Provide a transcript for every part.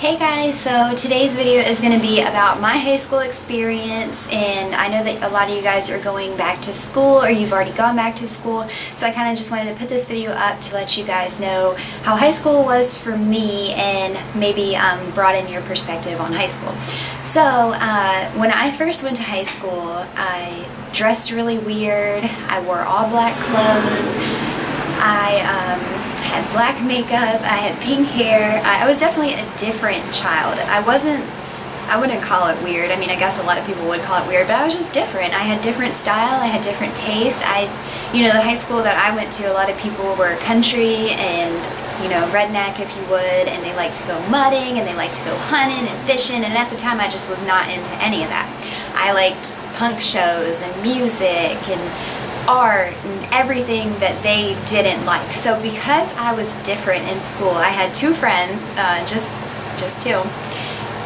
Hey guys, so today's video is going to be about my high school experience, and I know that a lot of you guys are going back to school or you've already gone back to school, so I kind of just wanted to put this video up to let you guys know how high school was for me and maybe broaden your perspective on high school. So when I first went to high school, I dressed really weird. I wore all black clothes. I had black makeup, I had pink hair. I was definitely a different child. I wouldn't call it weird. I mean, I guess a lot of people would call it weird, but I was just different. I had different style, I had different taste. The high school that I went to, a lot of people were country and, redneck if you would, and they liked to go mudding and they liked to go hunting and fishing, and at the time I just was not into any of that. I liked punk shows and music and art and everything that they didn't like. So because I was different in school, I had two friends, just two,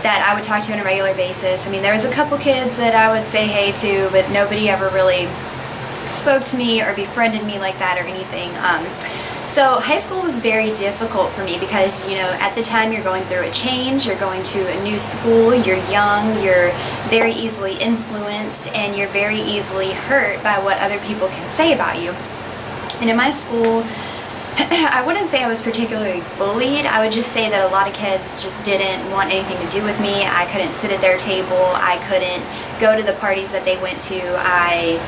that I would talk to on a regular basis. I mean, there was a couple kids that I would say hey to, but nobody ever really spoke to me or befriended me like that or anything. So high school was very difficult for me because, at the time you're going through a change, you're going to a new school, you're young, you're very easily influenced, and you're very easily hurt by what other people can say about you. And in my school, I wouldn't say I was particularly bullied. I would just say that a lot of kids just didn't want anything to do with me. I couldn't sit at their table. I couldn't go to the parties that they went to. I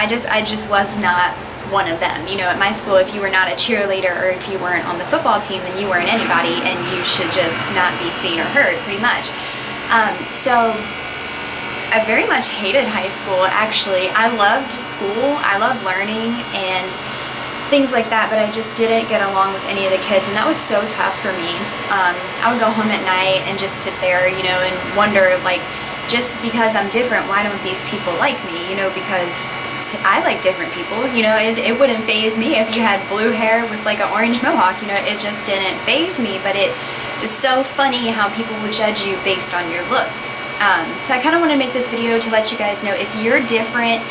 just was not one of them. At my school, if you were not a cheerleader or if you weren't on the football team, then you weren't anybody and you should just not be seen or heard, pretty much. So I very much hated high school, actually. I loved school, I loved learning and things like that, but I just didn't get along with any of the kids, and that was so tough for me. I would go home at night and just sit there, and wonder, just because I'm different, why don't these people like me? Because I like different people. It wouldn't faze me if you had blue hair with an orange mohawk. It just didn't faze me, but it was so funny how people would judge you based on your looks. So I kind of want to make this video to let you guys know, if you're different,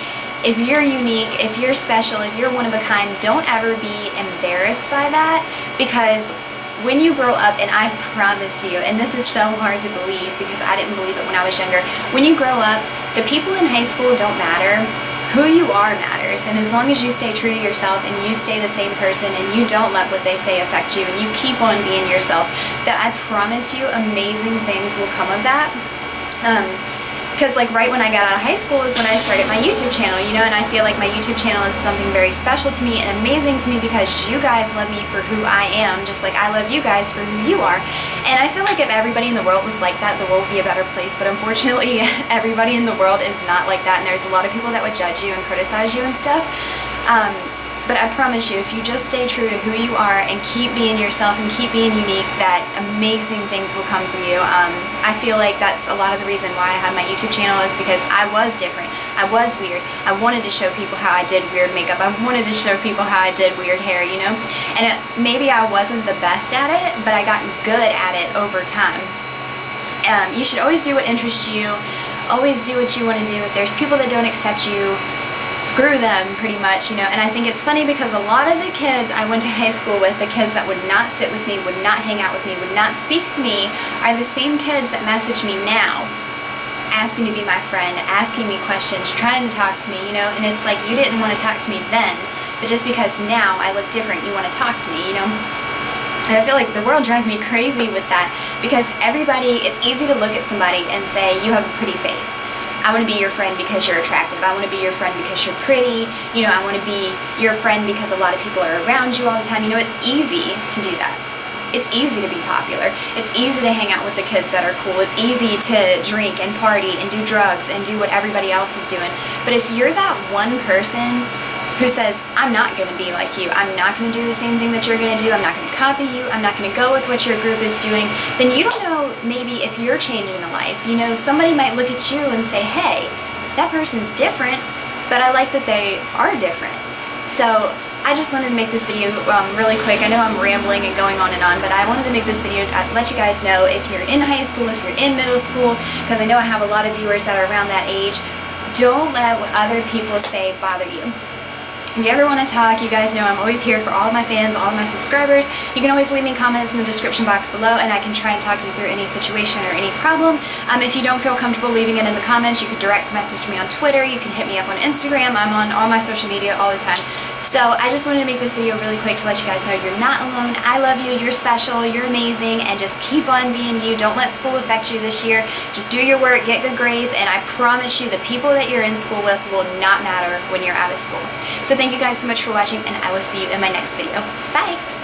if you're unique, if you're special, if you're one of a kind, don't ever be embarrassed by that, because when you grow up, and I promise you, and this is so hard to believe because I didn't believe it when I was younger, when you grow up, the people in high school don't matter. Who you are matters, and as long as you stay true to yourself and you stay the same person and you don't let what they say affect you and you keep on being yourself, that I promise you amazing things will come of that. Because right when I got out of high school is when I started my YouTube channel, and I feel like my YouTube channel is something very special to me and amazing to me because you guys love me for who I am, just like I love you guys for who you are. And I feel like if everybody in the world was like that, the world would be a better place, but unfortunately everybody in the world is not like that, and there's a lot of people that would judge you and criticize you and stuff. But I promise you, if you just stay true to who you are and keep being yourself and keep being unique, that amazing things will come from you. I feel like that's a lot of the reason why I have my YouTube channel, is because I was different. I was weird. I wanted to show people how I did weird makeup. I wanted to show people how I did weird hair, And maybe I wasn't the best at it, but I got good at it over time. You should always do what interests you. Always do what you want to do. If there's people that don't accept you, screw them, pretty much, And I think it's funny because a lot of the kids I went to high school with, the kids that would not sit with me, would not hang out with me, would not speak to me, are the same kids that message me now, asking to be my friend, asking me questions, trying to talk to me, And it's like, you didn't want to talk to me then, but just because now I look different, you want to talk to me, And I feel like the world drives me crazy with that, because it's easy to look at somebody and say, you have a pretty face. I want to be your friend because you're attractive. I want to be your friend because you're pretty. I want to be your friend because a lot of people are around you all the time. It's easy to do that. It's easy to be popular. It's easy to hang out with the kids that are cool. It's easy to drink and party and do drugs and do what everybody else is doing. But if you're that one person who says, I'm not going to be like you, I'm not going to do the same thing that you're going to do, I'm not going to copy you, I'm not going to go with what your group is doing, then you don't know maybe if you're changing a life. Somebody might look at you and say, hey, that person's different, but I like that they are different. So I just wanted to make this video really quick. I know I'm rambling and going on, but I wanted to make this video to let you guys know, if you're in high school, if you're in middle school, because I know I have a lot of viewers that are around that age, don't let what other people say bother you. If you ever want to talk, you guys know I'm always here for all of my fans, all of my subscribers. You can always leave me comments in the description box below and I can try and talk you through any situation or any problem. If you don't feel comfortable leaving it in the comments, you can direct message me on Twitter, you can hit me up on Instagram. I'm on all my social media all the time. So I just wanted to make this video really quick to let you guys know you're not alone. I love you, you're special, you're amazing, and just keep on being you. Don't let school affect you this year. Just do your work, get good grades, and I promise you the people that you're in school with will not matter when you're out of school. So thank you guys so much for watching, and I will see you in my next video. Bye!